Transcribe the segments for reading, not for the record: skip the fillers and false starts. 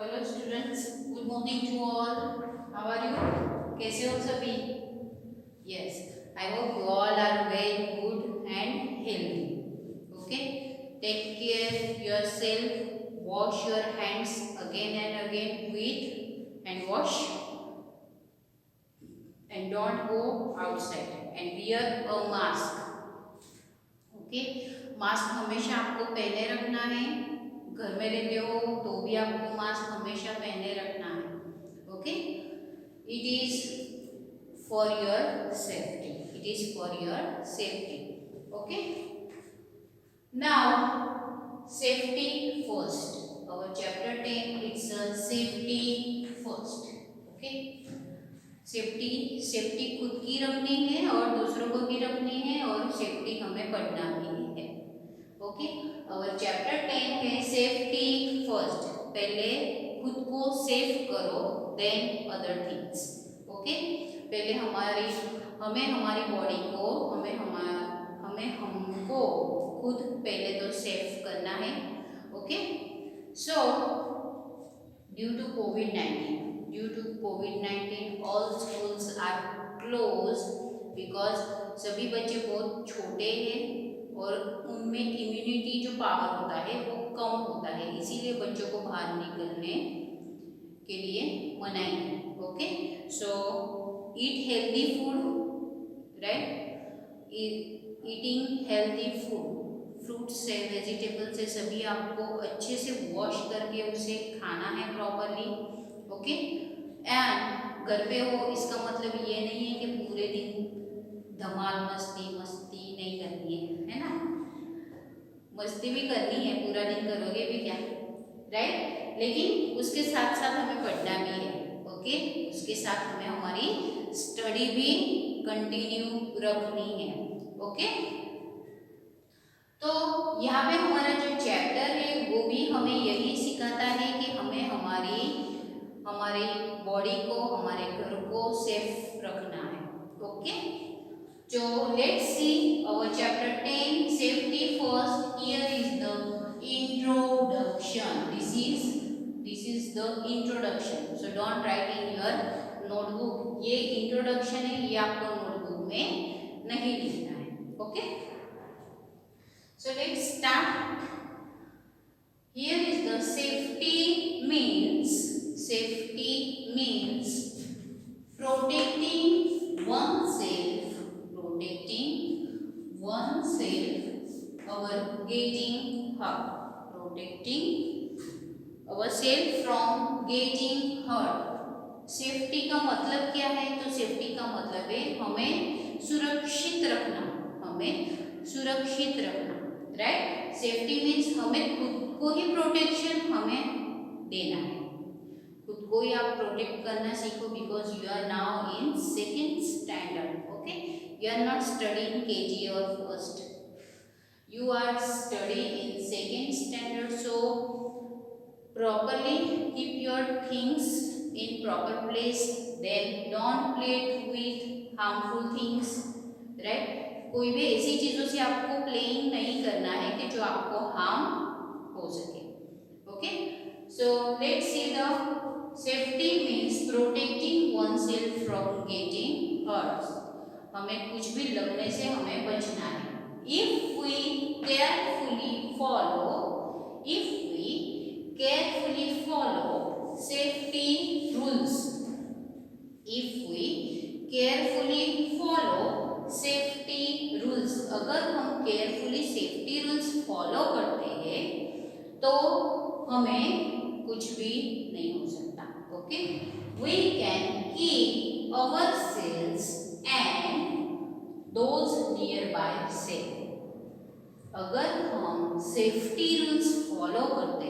Hello students, good morning to all. How are you? कैसे हो सभी? Yes, I hope you all are very good and healthy. Okay, take care yourself, wash your hands again and again with and wash and don't go outside and wear a mask. Okay, mask हमेशा आपको पहने रखना है। घर में रहते हो तो भी आपको मास्क हमेशा पहने रखना है। Okay, it is for your safety, it is for your safety. Okay, now safety first, our chapter 10 it's a safety first. Okay, safety safety खुद की रखनी है और दूसरों को भी रखनी है और सेफ्टी हमें पढ़ना भी है। ओके, और चैप्टर 10 है सेफ्टी फर्स्ट। पहले खुद को सेफ करो देन अदर थिंग्स। ओके, पहले हमें हमारी बॉडी को हमें हमको खुद पहले तो सेफ करना है। Okay, so due to COVID-19 all schools are closed because सभी बच्चे बहुत छोटे हैं और उनमें इम्यूनिटी जो पावर होता है वो कम होता है, इसीलिए बच्चों को बाहर निकलने के लिए मनाही है। Okay, so eat healthy food, right? Eating healthy food, fruits से वेजिटेबल से सभी आपको अच्छे से वॉश करके उसे खाना है प्रॉपरली। ओके, एंड घर पे हो इसका मतलब ये नहीं है कि पूरे दिन धमाल मस्ती नहीं करनी है ना? मस्ती भी करनी है, पूरा दिन करोगे भी क्या, राइट? लेकिन उसके साथ साथ हमें पढ़ना भी है। ओके, उसके साथ हमें हमारी स्टडी भी कंटिन्यू रखनी है। ओके, तो यहाँ पे हमारा जो चैप्टर है वो भी हमें यही सिखाता है कि हमें हमारी बॉडी को, हमारे घर को सेफ रखना है। Okay, so let's see our chapter 10 safety first. Here is the introduction. This is the introduction, so don't write in your notebook. ये introduction है, ये आपको notebook में नहीं लिखना है। Okay, so let's start. Here is the safety means protecting oneself, our getting hurt, protecting ourselves from getting hurt. Safety का मतलब क्या है? तो सेफ्टी का मतलब है हमें सुरक्षित रखना, राइट? सेफ्टी मीन्स हमें खुद को ही प्रोटेक्शन हमें देना है, खुद को ही आप प्रोटेक्ट करना सीखो because you are now in second standard. Okay, you are not studying KG और first, you are studying in second standard, so properly keep your things in proper place, then don't play with harmful things, right? कोई भी ऐसी चीजों से आपको playing नहीं करना है कि जो आपको हार्म हो सके। Okay, so let's see the safety means protecting oneself from getting hurt. हमें कुछ भी लगने से हमें बचना है। If we carefully follow safety rules, अगर हम केयरफुली सेफ्टी रूल्स फॉलो करते हैं तो हमें कुछ भी नहीं हो सकता। Okay, we can keep ourselves and those nearby safe. अगर हम सेफ्टी रूल्स फॉलो करते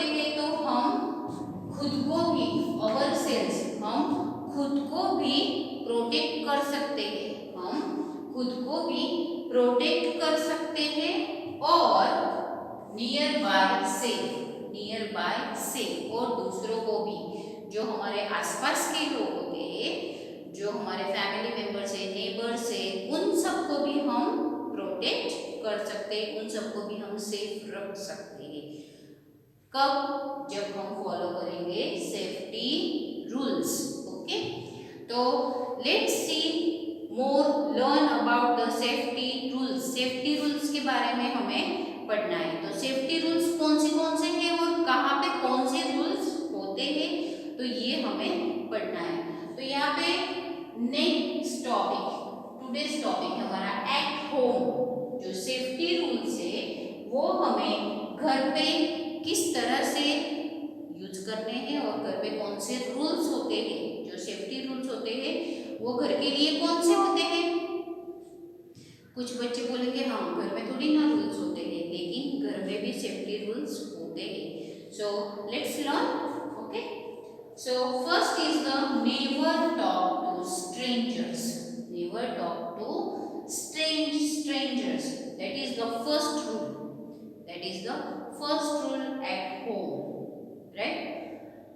हैं तो हम खुद को भी प्रोटेक्ट कर सकते हैं और नियर बाय सेफ और दूसरों को भी, जो हमारे आसपास के लोग होते हैं, जो हमारे फैमिली मेंबर्स है, नेबर्स है, उन सबको भी हम प्रोटेक्ट कर सकते हैं, उन सबको भी हम सेफ रख सकते हैं। कब? जब हम फॉलो करेंगे सेफ्टी रूल्स। ओके, तो let's see more, learn about the safety rules. Safety rules के बारे में हमें पढ़ना है। तो सेफ्टी रूल्स कौन से हैं और कहाँ पे कौन से रूल्स होते हैं, तो ये हमें पढ़ना है। तो यहाँ पे नेक्स्ट टॉपिक, टुडेज टॉपिक है हमारा एट होम। जो सेफ्टी रूल्स है वो हमें घर पे किस तरह से यूज करने हैं और घर पे कौन से रूल्स होते हैं, जो सेफ्टी रूल्स होते हैं वो घर के लिए कौन से होते हैं। कुछ बच्चे बोलेंगे हम घर में थोड़ी ना रूल्स होते हैं, लेकिन घर में भी सेफ्टी रूल्स होते हैं। So let's learn. Okay, so first is the never talk to strangers. Never talk to strangers. That is the first rule. That is the first rule at home, right?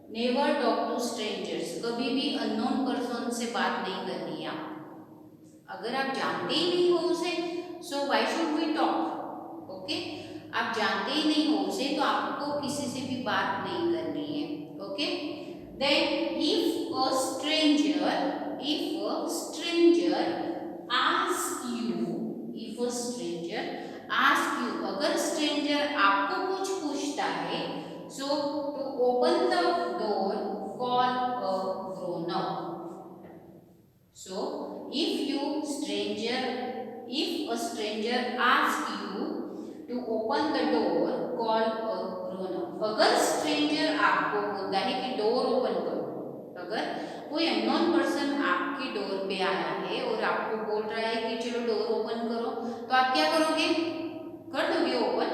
Never talk to strangers. कभी भी unknown person से बात नहीं करनी है आप। अगर आप जानते ही नहीं हो उसे, so why should we talk? Okay? आप जानते ही नहीं हो उसे तो आपको किसी से भी बात नहीं करनी है। Okay? Then if a stranger ask you, अगर स्ट्रेंजर आपको कुछ पूछता है, so to open the door call a grown up. So if a stranger ask you to open the door call a grown up. अगर stranger आपको बोलता है कि डोर ओपन करो, अगर कोई अननोन पर्सन आपके डोर पे आया है और आपको बोल रहा है कि चलो डोर ओपन करो, तो आप क्या करोगे? कर दोगे ओपन।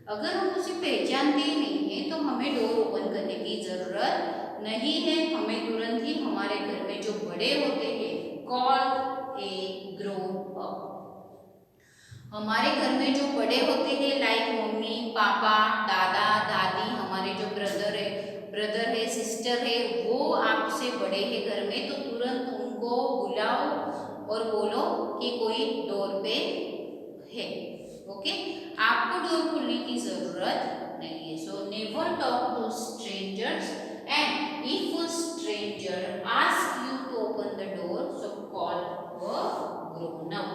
अगर हम उसे पहचानते ही नहीं है तो हमें डोर ओपन करने की जरूरत नहीं है। हमें तुरंत ही हमारे घर में जो बड़े होते हैं, कॉल ए ग्रोन अप। हमारे घर में जो बड़े होते हैं लाइक मम्मी पापा दादा दादी, हमारे जो ब्रदर है सिस्टर है, वो आपसे बड़े हैं घर में, तो तुरंत उनको बुलाओ और बोलो कि कोई डोर पे है। ओके, आपको डोर खोलने की जरूरत नहीं है। So never talk to strangers and if a stranger ask you to open the door, so call a grown up.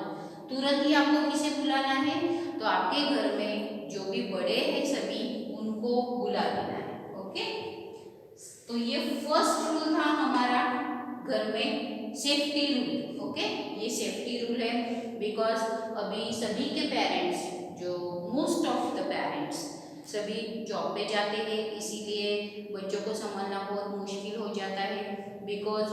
तुरंत ही आपको किसे बुलाना है? तो आपके घर में जो भी बड़े हैं सभी, उनको बुला देना है। ओके, तो ये फर्स्ट रूल था हमारा घर में सेफ्टी रूल। ओके, ये सेफ्टी रूल है बिकॉज अभी सभी के पेरेंट्स, जो मोस्ट ऑफ द पेरेंट्स सभी जॉब पे जाते हैं, इसीलिए बच्चों को संभालना बहुत मुश्किल हो जाता है। बिकॉज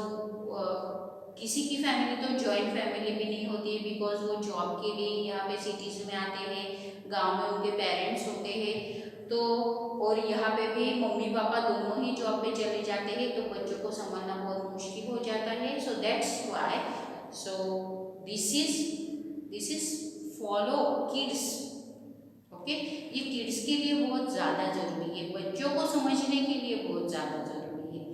किसी की फैमिली तो जॉइंट फैमिली भी नहीं होती है, बिकॉज वो जॉब के लिए यहाँ पे सिटीज में आते हैं, गांव में उनके पेरेंट्स होते हैं, तो और यहाँ पे भी मम्मी पापा दोनों ही जॉब पे चले जाते हैं, तो बच्चों को संभालना बहुत मुश्किल हो जाता है। So that's why, so this is follow kids. Okay, ये किड्स के लिए बहुत ज़्यादा जरूरी है, बच्चों को समझने के लिए बहुत ज़्यादा जरूरी है।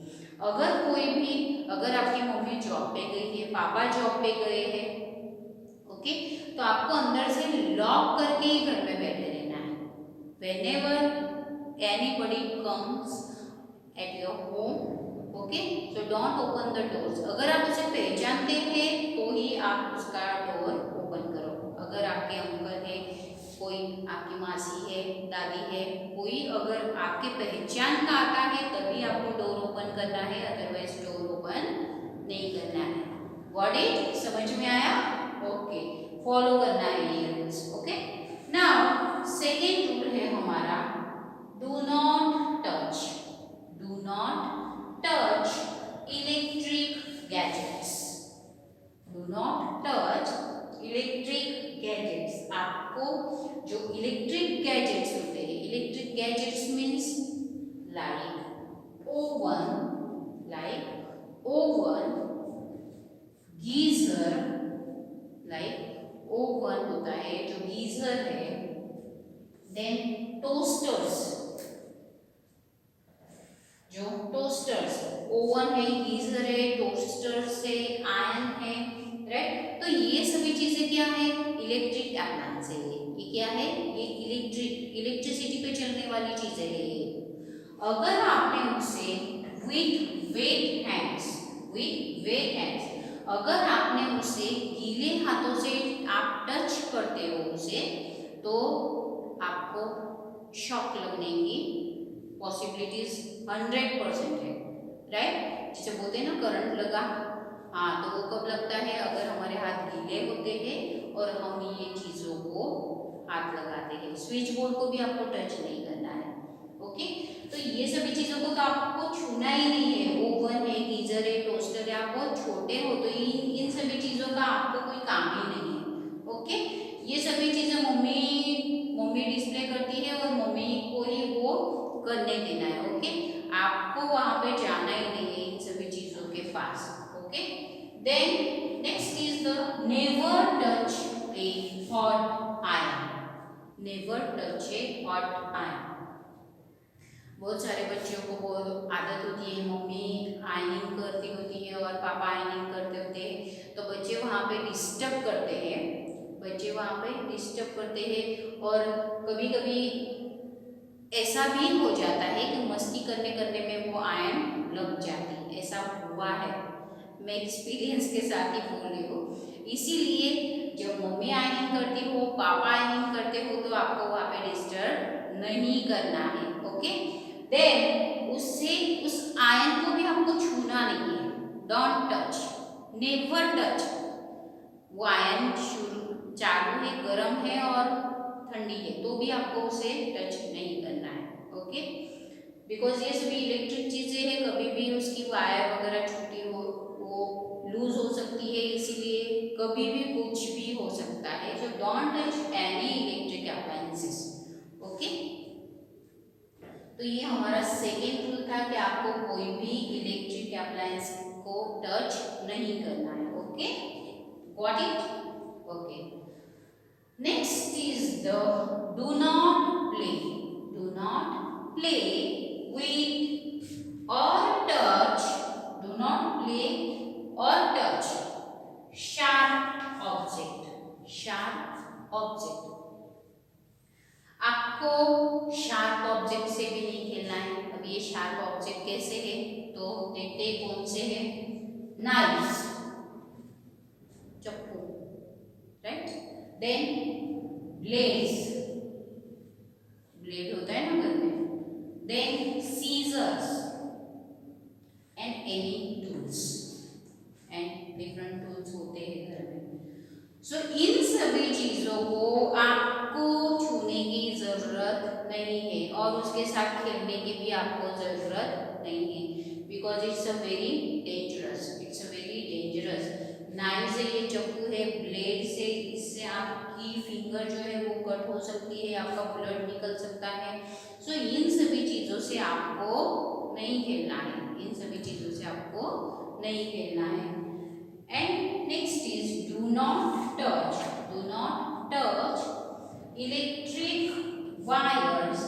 अगर आपकी मम्मी जॉब पे गई है, पापा जॉब पे गए हैं, ओके, तो आपको अंदर से लॉक करके ही घर में बैठे रहना है। Whenever anybody comes at your home, okay, so don't open the doors. अगर आप उसे पहचानते हैं तो ही आप उसका डोर ओपन करो। अगर आपके अंकल है, कोई आपकी मासी है, दादी है, कोई अगर आपके पहचान का आता है तभी आपको डोर ओपन करना है, अदरवाइज डोर ओपन नहीं करना है। Got it? समझ में आया? ओके, फॉलो करना है ये rules. Okay, now second rule है हमारा do not touch electric gadgets. Do not touch electric gadgets. आपको जो इलेक्ट्रिक गैजेट्स होते हैं, electric gadgets means like oven, geyser, like oven होता है जो गीजर है, देन टोस्टर्स, जो टोस्टर्स, ओवन है, गीजर है, टोस्टर्स है, आयरन है, राइट। तो ये सभी चीजें क्या है? इलेक्ट्रिक अप्लायंस है। ये क्या है? ये इलेक्ट्रिसिटी पे चलने वाली चीज है ये। अगर आपने उसे विथ वेट हैंड्स अगर आपने उसे गीले हाथों से आप टच करते हो उसे, तो आपको शॉक लगने की पॉसिबिलिटीज 100% है, राइट? जिसे बोलते हैं ना करंट लगा। हाँ, तो वो कब लगता है? अगर हमारे हाथ गीले होते हैं और हम ये चीज़ों को हाथ लगाते हैं। स्विच बोर्ड को भी आपको टच नहीं करना है, ओके? तो ये सभी चीज़ों को तो आपको छूना ही नहीं है। ओवन है, गीजर है, टोस्टर है, आप बहुत छोटे हो तो इन सभी चीज़ों का आपको कोई काम ही नहीं है, ओके? ये सभी चीज़ें मम्मी डिस्प्ले करती है और मम्मी को ही वो करने देना है, ओके? आपको वहाँ पे जाना ही नहीं है इन सभी चीज़ों के पास, okay? Then next is the never touch a hot iron. Never touch a hot iron. बहुत सारे बच्चों को बहुत आदत होती है, मम्मी आयरनिंग करती होती है और पापा आयरनिंग करते होते हैं, तो बच्चे वहाँ पे डिस्टर्ब करते हैं। और कभी कभी ऐसा भी हो जाता है कि मस्ती करने में वो आयरन लग जाती है। ऐसा हुआ है, मैं एक्सपीरियंस के साथ ही बोल रही हूँ। इसीलिए जब मम्मी आयरनिंग करती हो, पापा आयरनिंग करते हो, तो आपको वहाँ पे डिस्टर्ब नहीं करना है, ओके? देन उस आयरन को भी आपको छूना नहीं है। Don't touch, never touch. वो आयरन चालू है, गर्म है और ठंडी है, तो भी आपको उसे टच नहीं करना है, ओके? बिकॉज ये सभी इलेक्ट्रिक चीजें हैं, कभी भी उसकी वायर वगैरह छूटी हो, वो लूज हो सकती है, इसीलिए कभी भी कुछ भी हो सकता है। So don't touch any electric appliances, okay? तो ये हमारा सेकेंड रूल था कि आपको कोई भी इलेक्ट्रिक अप्लायंस को टच नहीं करना है, okay? Got it? Okay. Next is the do not play with or touch, do not play or touch sharp object. आपको शार्प ऑब्जेक्ट से भी नहीं खेलना है। अब ये शार्प ऑब्जेक्ट कैसे है, तो देखते कौन से है? नाइफ, चक्कू, राइट? देन ब्लेड होता है ना घर में। Then scissors and any tools, and different tools होते हैं घर में। सो इन सभी चीजों को आपको छूने की जरूरत नहीं है और उसके साथ खेलने की भी आपको जरूरत नहीं है, because it's a very dangerous. Knife से, ये चक्कू है, ब्लेड से, इससे आपकी फिंगर जो है वो कट हो सकती है, आपका ब्लड निकल सकता है। सो इन सभी चीजों से आपको नहीं खेलना है, and next is do not touch electric wires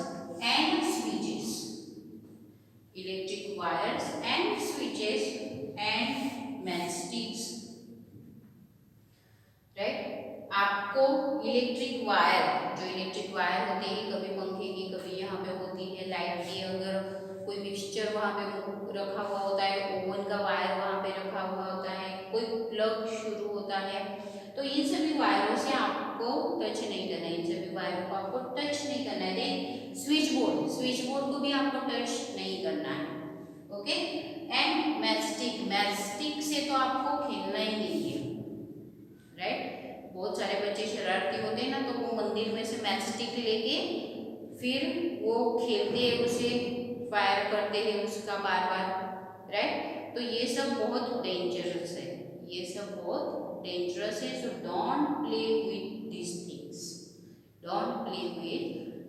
and switches and matchsticks, right? आपको इलेक्ट्रिक वायर होती है, कभी पंखे की, कभी यहाँ पे होती है लाइट की, अगर कोई मिक्सचर वहाँ पे रखा हुआ होता है, ओवन का वायर वहाँ पे रखा हुआ होता है, कोई प्लग शुरू होता है, तो इन सभी वायरों से आपको टच नहीं करना है। देन स्विच बोर्ड को भी आपको टच नहीं करना है, ओके? एंड मैचस्टिक से तो आपको खेलना ही नहीं है, राइट? बहुत सारे बच्चे शरारती होते हैं ना, तो वो मंदिर में से मैचस्टिक लेके फिर वो खेलते हैं, उसे फायर करते हैं उसका बार, राइट? तो ये सब बहुत डेंजरस है, so don't play with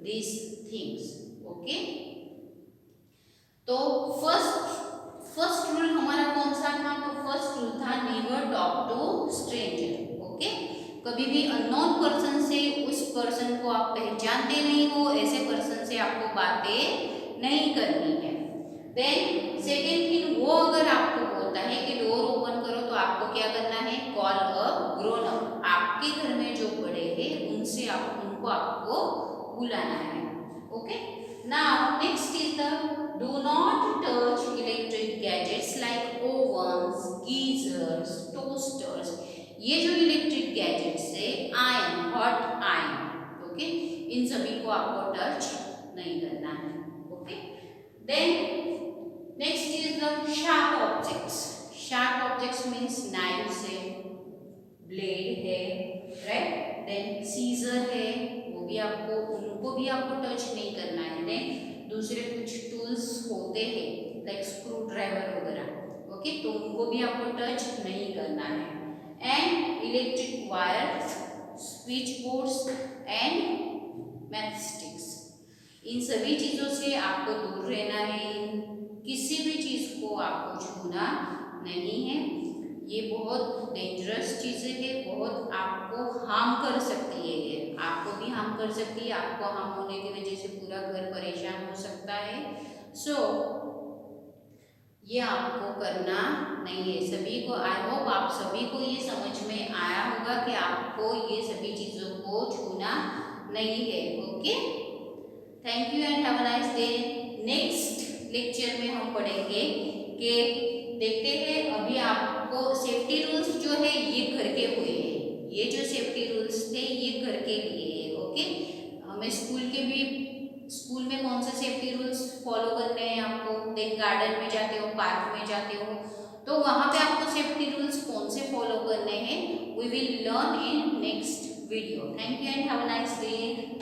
these things, okay? तो फर्स्ट रूल हमारा कौन सा था? तो फर्स्ट रूल था never talk to stranger, okay? कभी भी अननोन पर्सन से, उस पर्सन को आप पहचानते नहीं हो, ऐसे पर्सन से आपको बातें नहीं करनी है। देन सेकेंड थिंग, वो अगर आपको बोलता है कि डोर ओपन करो तो आपको क्या करना है, कॉल अ ग्रोन अप। आपके घर में जो बड़े हैं उनसे आपको बुलाना है। Okay, now next is the do not touch electric gadgets like ovens, geysers, toasters. ये जो इलेक्ट्रिक गैजेट्स है, आयरन, हॉट आयरन, ओके, इन सभी को आपको टच नहीं करना है। Okay, then next is the sharp objects. Sharp objects means knife है, ब्लेड है, राइट, देन सीजर है, उनको भी आपको टच नहीं करना है। देन दूसरे कुछ टूल्स होते हैं लाइक स्क्रू ड्राइवर वगैरह, ओके, तो उनको भी आपको टच नहीं करना है। And electric wire, switch boards and matchsticks, इन सभी चीज़ों से आपको दूर रहना है। किसी भी चीज़ को आपको छूना नहीं है। ये बहुत डेंजरस चीज़ें हैं, बहुत आपको हार्म कर सकती है। ये आपको भी हार्म कर सकती है, आपको हार्म होने की वजह से पूरा घर परेशान हो सकता है। सो ये आपको करना नहीं है सभी को। आई होप आप सभी को ये समझ में आया होगा कि आपको ये सभी चीज़ों को छूना नहीं है। Okay, thank you and have a nice day. Next lecture में हम पढ़ेंगे कि देखते हैं, अभी आपको सेफ्टी रूल्स जो है ये घर के हुए हैं। ये जो सेफ्टी रूल्स थे ये घर के लिए है। ओके, हमें स्कूल में कौन से सेफ्टी रूल्स फॉलो करने हैं आपको, देन गार्डन में जाते हो, पार्क में जाते हो, तो वहाँ पे आपको सेफ्टी रूल्स कौन से फॉलो करने हैं, we will learn in next video. Thank you and have a nice day.